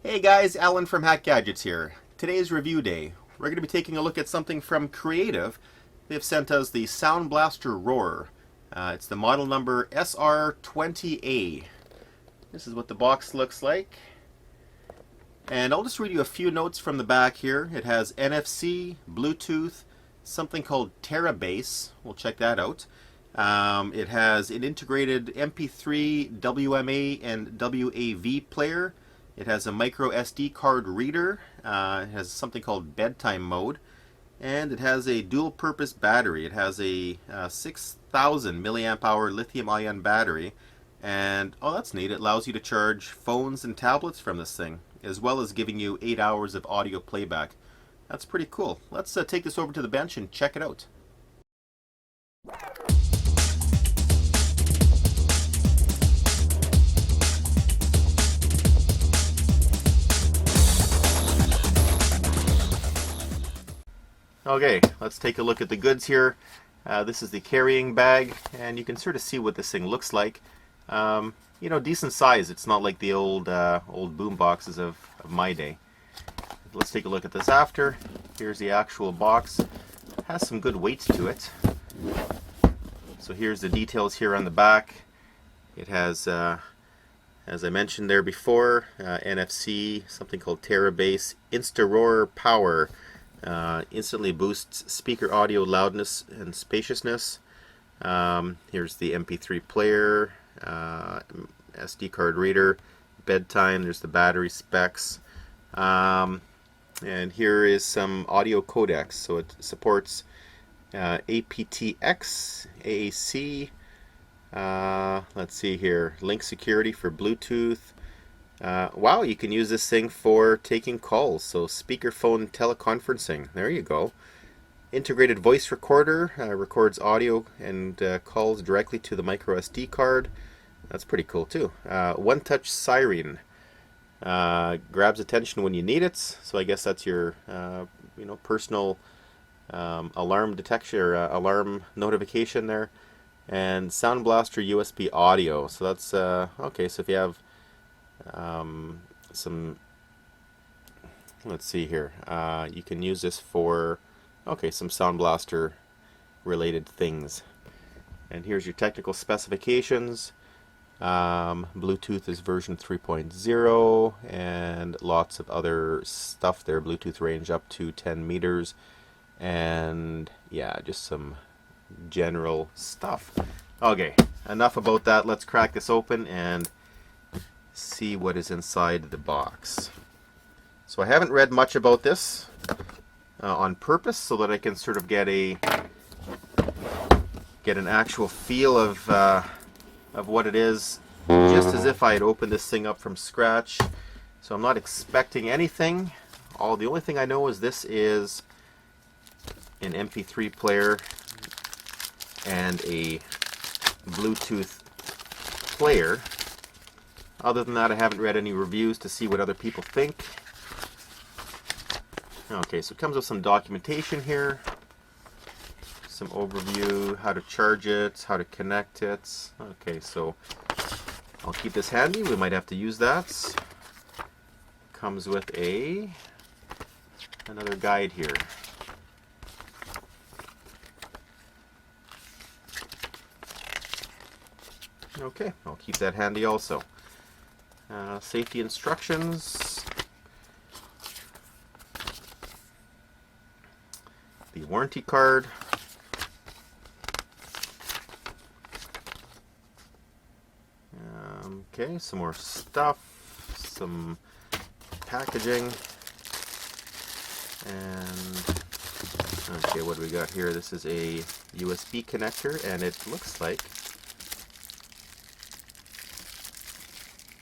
Hey guys, Alan from Hack Gadgets here. Today's review day. We're going to be taking a look at something from Creative. They've sent us the Sound Blaster Roar. It's the model number SR20A. This is what the box looks like. And I'll just read you a few notes from the back here. It has NFC, Bluetooth, something called Terabase. We'll check that out. It has an integrated MP3, WMA, and WAV player. It has a micro SD card reader. It has something called bedtime mode. And it has a dual purpose battery. It has a 6,000 milliamp hour lithium ion battery. And oh, that's neat. It allows you to charge phones and tablets from this thing, as well as giving you 8 hours of audio playback. That's pretty cool. Let's take this over to the bench and check it out. Okay, let's take a look at the goods here. This is the carrying bag, and you can sort of see what this thing looks like. Decent size. It's not like the old boom boxes of my day. Let's take a look at this after. Here's the actual box. It has some good weight to it. So here's the details here on the back. It has, as I mentioned there before, NFC, something called Terabase, InstaRoar Power. Instantly boosts speaker audio loudness and spaciousness. Here's the MP3 player, SD card reader, bedtime. There's the battery specs. And here is some audio codecs. So it supports aptX, AAC. Let's see here. Link security for Bluetooth. Wow, you can use this thing for taking calls, so speakerphone teleconferencing. There you go. Integrated voice recorder, records audio and calls directly to the micro SD card. That's pretty cool too. One-touch siren, grabs attention when you need it. So I guess that's your, personal alarm detection or alarm notification there. And Sound Blaster USB audio. So that's okay. So if you have let's see here, you can use this for some Sound Blaster related things. And here's your technical specifications. Bluetooth is version 3.0 and lots of other stuff there. Bluetooth range up to 10 meters, and yeah, just some general stuff. Okay, enough about that. Let's crack this open and see what is inside the box. So I haven't read much about this on purpose, so that I can sort of get an actual feel of what it is, just as if I had opened this thing up from scratch. So I'm not expecting anything. The only thing I know is this is an MP3 player and a Bluetooth player. Other than that, I haven't read any reviews to see what other people think. Okay, so it comes with some documentation here, some overview, how to charge it, how to connect it. Okay, so I'll keep this handy. We might have to use that. Comes with another guide here. Okay, I'll keep that handy also. Safety instructions, the warranty card, okay, some more stuff, some packaging, and okay, what do we got here? This is a USB connector, and it looks like,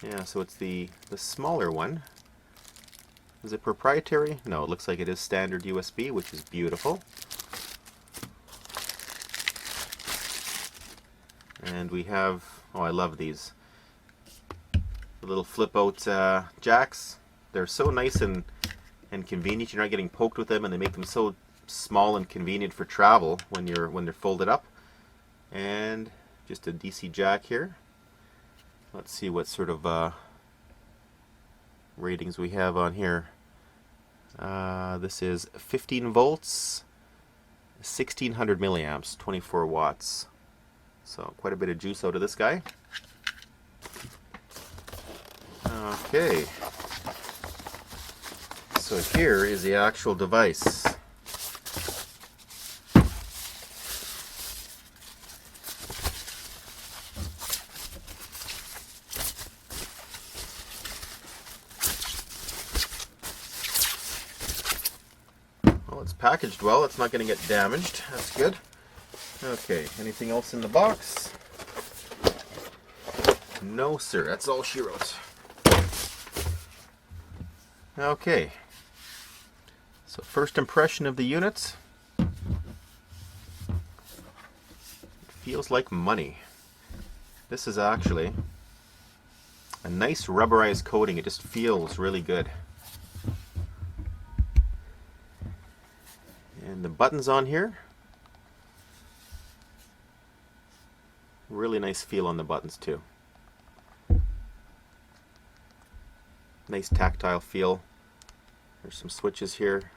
yeah, so it's the smaller one. Is it proprietary? No, it looks like it is standard USB, which is beautiful. And we have, oh, I love these. The little flip-out jacks. They're so nice and convenient. You're not getting poked with them, and they make them so small and convenient for travel when they're folded up. And just a DC jack here. Let's see what sort of ratings we have on here. This is 15 volts, 1600 milliamps, 24 watts. So quite a bit of juice out of this guy. Okay. So here is the actual device. Well, it's packaged well. It's not going to get damaged. That's good. Okay, anything else in the box? No, sir. That's all she wrote. Okay. So first impression of the unit. It feels like money. This is actually a nice rubberized coating. It just feels really good. And the buttons on here. Really nice feel on the buttons too. Nice tactile feel. There's some switches here.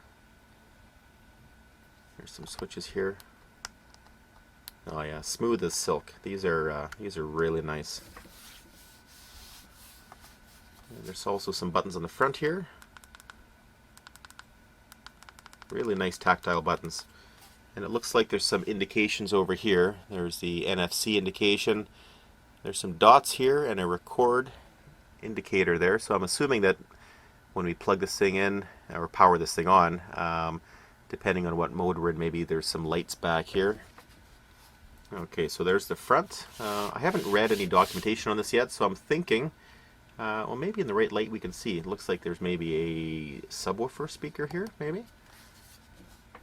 There's some switches here. Oh yeah, smooth as silk. These are really nice. And there's also some buttons on the front here. Really nice tactile buttons. And it looks like there's some indications over here. There's the NFC indication. There's some dots here and a record indicator there. So I'm assuming that when we plug this thing in or power this thing on, depending on what mode we're in, maybe there's some lights back here. Okay, so there's the front. I haven't read any documentation on this yet, so I'm thinking, well, maybe in the right light we can see. It looks like there's maybe a subwoofer speaker here, maybe.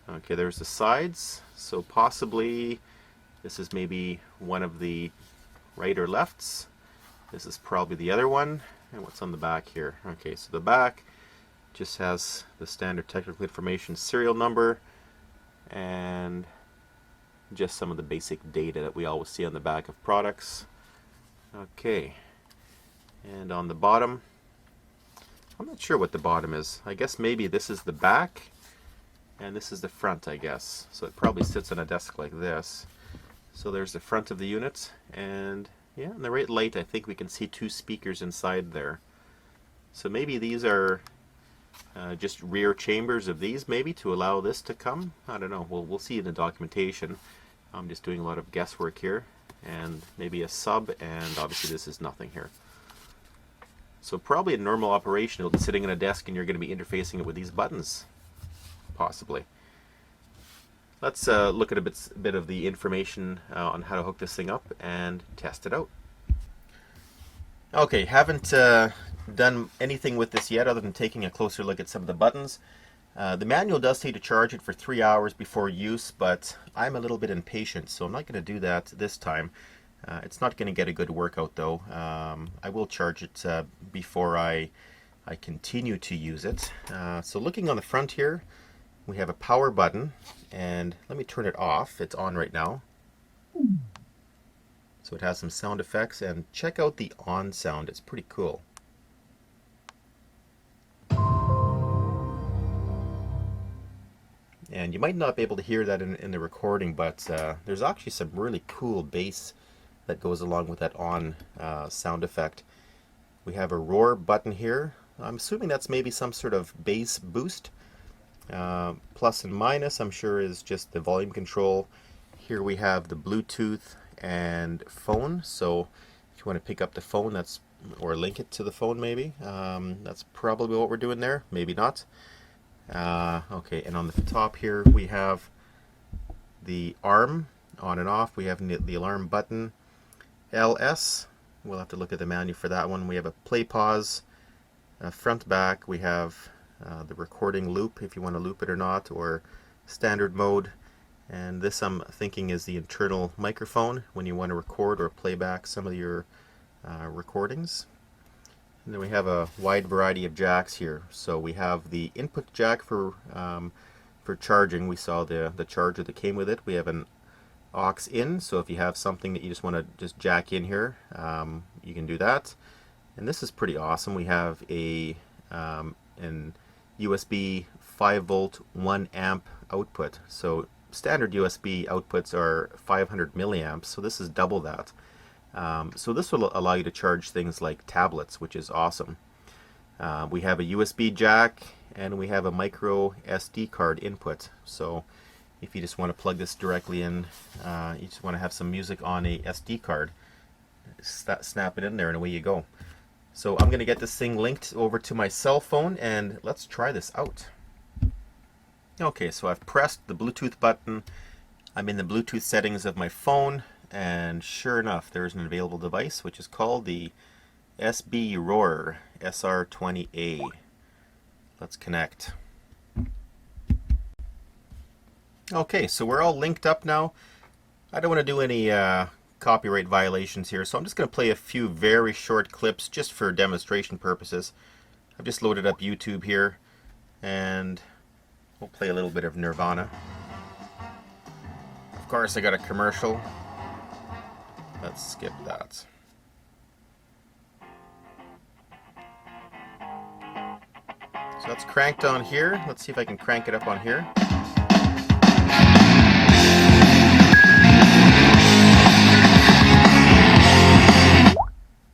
Okay, there's the sides, so possibly this is maybe one of the right or lefts. This is probably the other one. And what's on the back here? Okay, so the back just has the standard technical information, serial number, and just some of the basic data that we always see on the back of products. Okay, and on the bottom, I'm not sure what the bottom is. I guess maybe this is the back and this is the front, I guess. So it probably sits on a desk like this. So there's the front of the unit, and yeah, in the right light I think we can see two speakers inside there. So maybe these are just rear chambers of these, maybe, to allow this to come. I don't know. We'll see in the documentation. I'm just doing a lot of guesswork here. And maybe a sub, and obviously this is nothing here. So probably in normal operation it'll be sitting on a desk and you're going to be interfacing it with these buttons. Possibly. Let's look at a bit of the information on how to hook this thing up and test it out. Okay, haven't done anything with this yet other than taking a closer look at some of the buttons. The manual does say to charge it for 3 hours before use, but I'm a little bit impatient, so I'm not going to do that this time. It's not going to get a good workout though. I will charge it before I continue to use it. So looking on the front here, we have a power button, and let me turn it off. It's on right now. So it has some sound effects, and check out the on sound. It's pretty cool. And you might not be able to hear that in the recording, but there's actually some really cool bass that goes along with that on sound effect. We have a roar button here. I'm assuming that's maybe some sort of bass boost. Plus and minus, I'm sure, is just the volume control. Here we have the Bluetooth and phone, so if you want to pick up the phone, or link it to the phone, maybe that's probably what we're doing there. Maybe not. Okay, and on the top here we have the arm on and off. We have the alarm button, LS. We'll have to look at the menu for that one. We have a play pause, front back. We have the recording loop, if you want to loop it or not, or standard mode. And this, I'm thinking, is the internal microphone when you want to record or play back some of your recordings. And then we have a wide variety of jacks here. So we have the input jack for charging. We saw the charger that came with it. We have an aux in, so if you have something that you just want to just jack in here, you can do that. And this is pretty awesome. We have a and USB 5 volt 1 amp output. So standard USB outputs are 500 milliamps, so this is double that. So this will allow you to charge things like tablets, which is awesome. We have a USB jack and we have a micro SD card input. So if you just want to plug this directly in, you just want to have some music on a SD card, snap it in there and away you go. So I'm going to get this thing linked over to my cell phone and let's try this out. Okay, so I've pressed the Bluetooth button. I'm in the Bluetooth settings of my phone, and sure enough, there's an available device which is called the SB Roar SR20A. Let's connect. Okay, so we're all linked up now. I don't want to do any copyright violations here, so I'm just going to play a few very short clips just for demonstration purposes. I've just loaded up YouTube here, and we'll play a little bit of Nirvana. Of course, I got a commercial. Let's skip that. So that's cranked on here. Let's see if I can crank it up on here.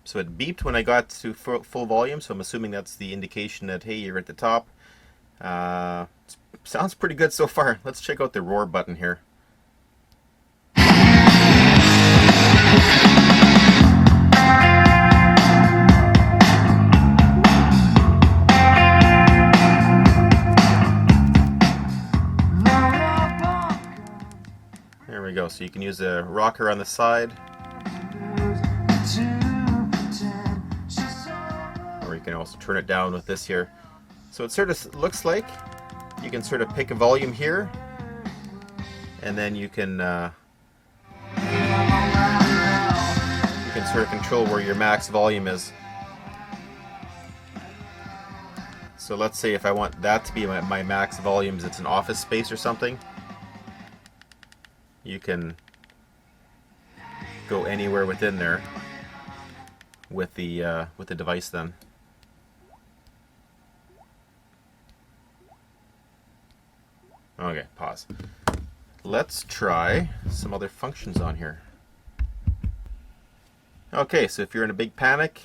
So it beeped when I got to full volume, so I'm assuming that's the indication that, hey, you're at the top. Sounds pretty good so far. Let's check out the roar button here. There we go. So you can use a rocker on the side, or you can also turn it down with this here. So it sort of looks like you can sort of pick a volume here, and then you can sort of control where your max volume is. So let's say if I want that to be my max volumes, it's an office space or something, you can go anywhere within there with the device then. Okay, pause. Let's try some other functions on here. Okay, so if you're in a big panic,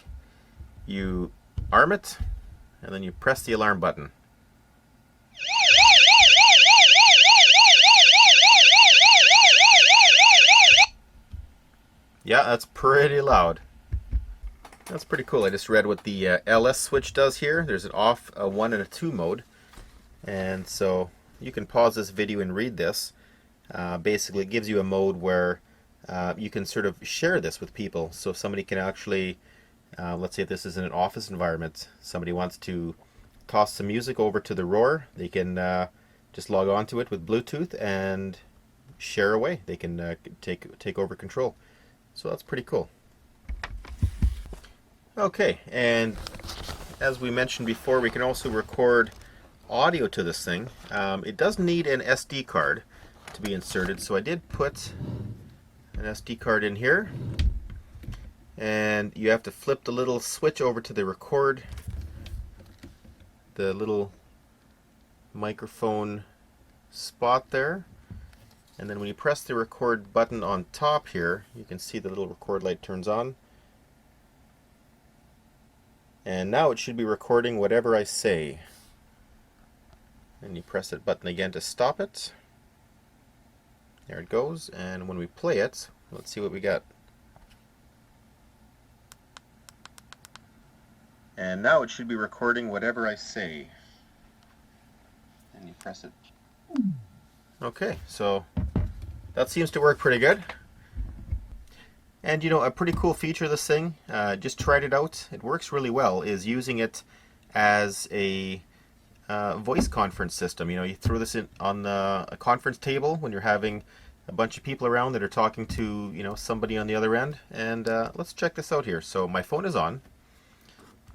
you arm it, and then you press the alarm button. Yeah, that's pretty loud. That's pretty cool. I just read what the LS switch does here. There's an off, a 1 and a 2 mode. And so you can pause this video and read this. Basically, it gives you a mode where you can sort of share this with people. So if somebody can actually, let's say if this is in an office environment, somebody wants to toss some music over to the Roar, they can just log on to it with Bluetooth and share away. They can take over control. So that's pretty cool. Okay, and as we mentioned before, we can also record audio to this thing. It does need an SD card to be inserted, so I did put an SD card in here, and you have to flip the little switch over to the record, the little microphone spot there, and then when you press the record button on top here, you can see the little record light turns on. And now it should be recording whatever I say. And you press that button again to stop it. There it goes. And when we play it, let's see what we got. And now it should be recording whatever I say. And you press it. Okay, so that seems to work pretty good. And you know, a pretty cool feature of this thing, just tried it out, it works really well, is using it as a voice conference system. You know, you throw this in on a conference table when you're having a bunch of people around that are talking to, you know, somebody on the other end. And let's check this out here. So my phone is on.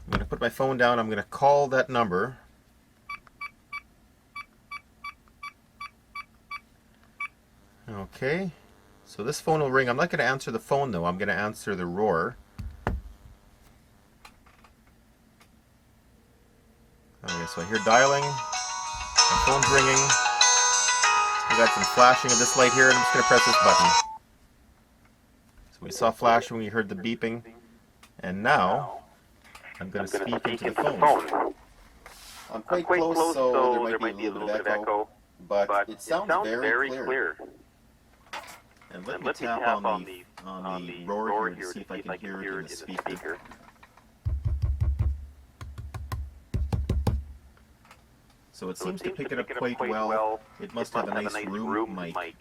I'm going to put my phone down, I'm going to call that number. Okay. So this phone will ring. I'm not going to answer the phone though. I'm going to answer the Roar. Okay, so I hear dialing, my phone's ringing, we got some flashing of this light here, and I'm just going to press this button. So we saw flashing, we heard the beeping, and now I'm going to speak into the phone. I'm quite close, so there might be a little bit of echo, but it sounds very clear. And let me tap on the roar here to see if I can hear it in the speaker. So it seems to pick it up quite well. It must have a nice room mic.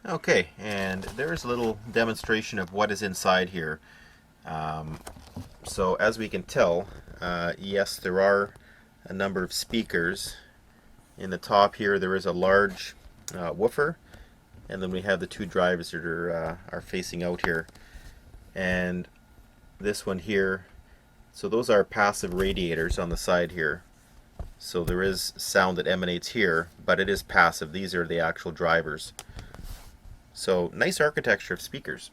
Okay, and there's a little demonstration of what is inside here. So as we can tell, yes, there are a number of speakers. In the top here there is a large woofer, and then we have the two drivers that are facing out here. And this one here, so those are passive radiators on the side here. So there is sound that emanates here, but it is passive. These are the actual drivers. So nice architecture of speakers.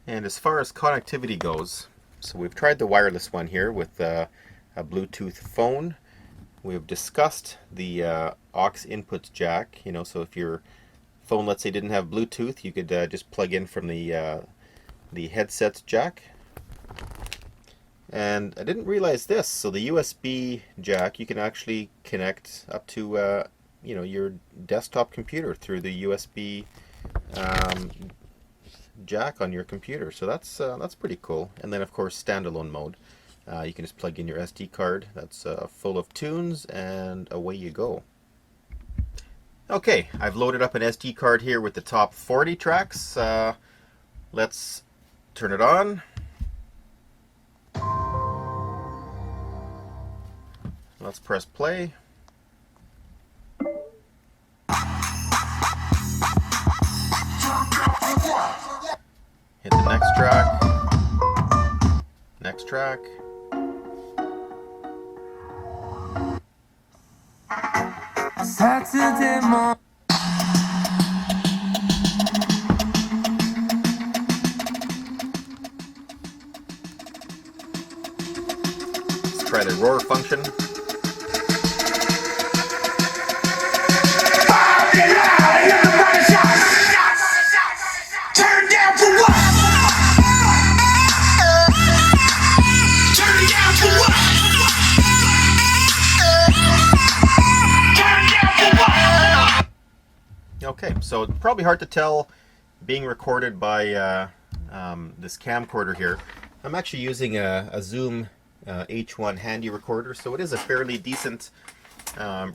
And as far as connectivity goes, so we've tried the wireless one here with a Bluetooth phone. We've discussed the aux input jack. You know, so if your phone, let's say, didn't have Bluetooth, you could just plug in from the headset's jack. And I didn't realize this. So the USB jack, you can actually connect up to you know, your desktop computer through the USB jack on your computer. So that's pretty cool. And then of course standalone mode. You can just plug in your SD card that's full of tunes, and away you go. Okay, I've loaded up an SD card here with the top 40 tracks. Let's turn it on. Let's press play. Hit the next track. Next track. Saturday morning. Let's try the roar function. Turn down for what? Turn down for what? Turn down for what? Okay, so it's probably hard to tell being recorded by this camcorder here. I'm actually using a Zoom H1 handy recorder, so it is a fairly decent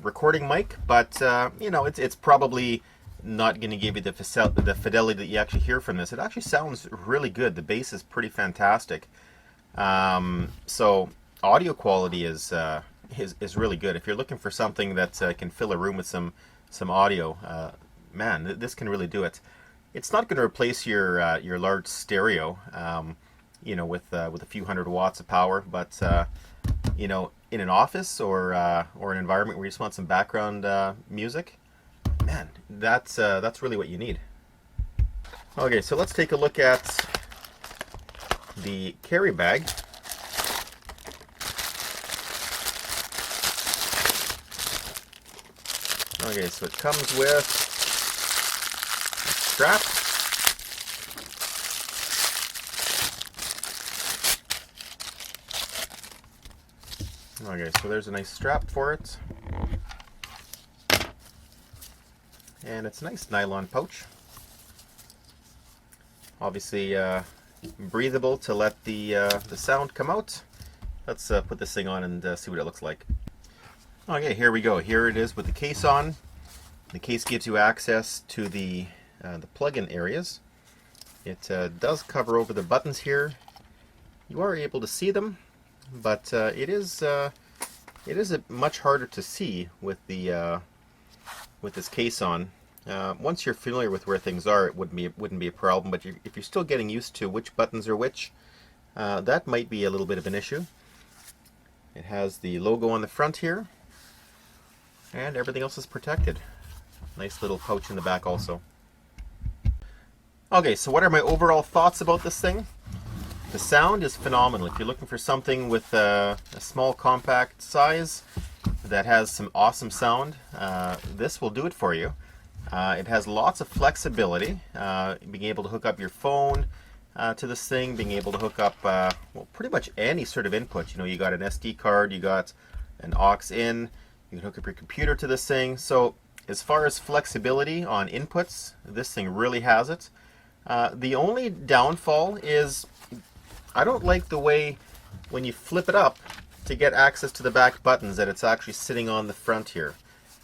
recording mic, but you know, it's probably not going to give you the fidelity that you actually hear from this. It actually sounds really good. The bass is pretty fantastic. So audio quality is really good. If you're looking for something that can fill a room with some audio, man, this can really do it. It's not going to replace your large stereo, you know, with a few hundred watts of power, but you know, in an office or an environment where you just want some background music, man, that's really what you need. Okay, so let's take a look at the carry bag. Okay, so it comes with a strap. Okay, so there's a nice strap for it. And it's a nice nylon pouch. Obviously breathable to let the sound come out. Let's put this thing on and see what it looks like. Okay, here we go. Here it is with the case on. The case gives you access to the plug-in areas. It does cover over the buttons here. You are able to see them, but it is much harder to see with the with this case on. Once you're familiar with where things are, it wouldn't be a problem. But if you're still getting used to which buttons are which, that might be a little bit of an issue. It has the logo on the front here, and everything else is protected. Nice little pouch in the back also. Okay, so what are my overall thoughts about this thing? The sound is phenomenal. If you're looking for something with a small compact size that has some awesome sound, this will do it for you. It has lots of flexibility, being able to hook up your phone to this thing, being able to hook up well, pretty much any sort of input. You know, you got an SD card, you got an aux in, you can hook up your computer to this thing. So as far as flexibility on inputs, this thing really has it. The only downfall is I don't like the way when you flip it up to get access to the back buttons that it's actually sitting on the front here.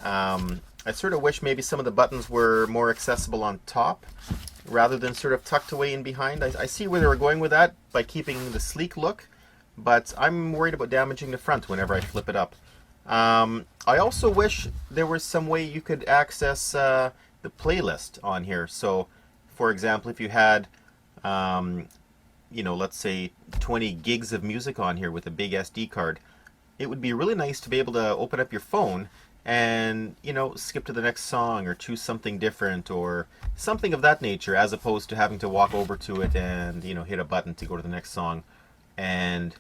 I sort of wish maybe some of the buttons were more accessible on top rather than sort of tucked away in behind. I see where they were going with that by keeping the sleek look, but I'm worried about damaging the front whenever I flip it up. I also wish there was some way you could access the playlist on here. So, for example, if you had, you know, let's say 20 gigs of music on here with a big SD card, it would be really nice to be able to open up your phone and, you know, skip to the next song or choose something different or something of that nature, as opposed to having to walk over to it and, you know, hit a button to go to the next song and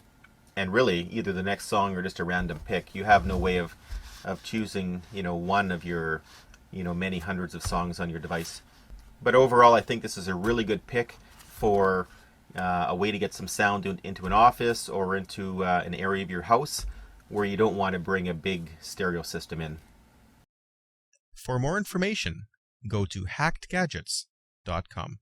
really either the next song or just a random pick. You have no way of choosing, you know, one of your, you know, many hundreds of songs on your device. But overall, I think this is a really good pick for a way to get some sound into an office or into an area of your house where you don't want to bring a big stereo system in. For more information, go to hackedgadgets.com.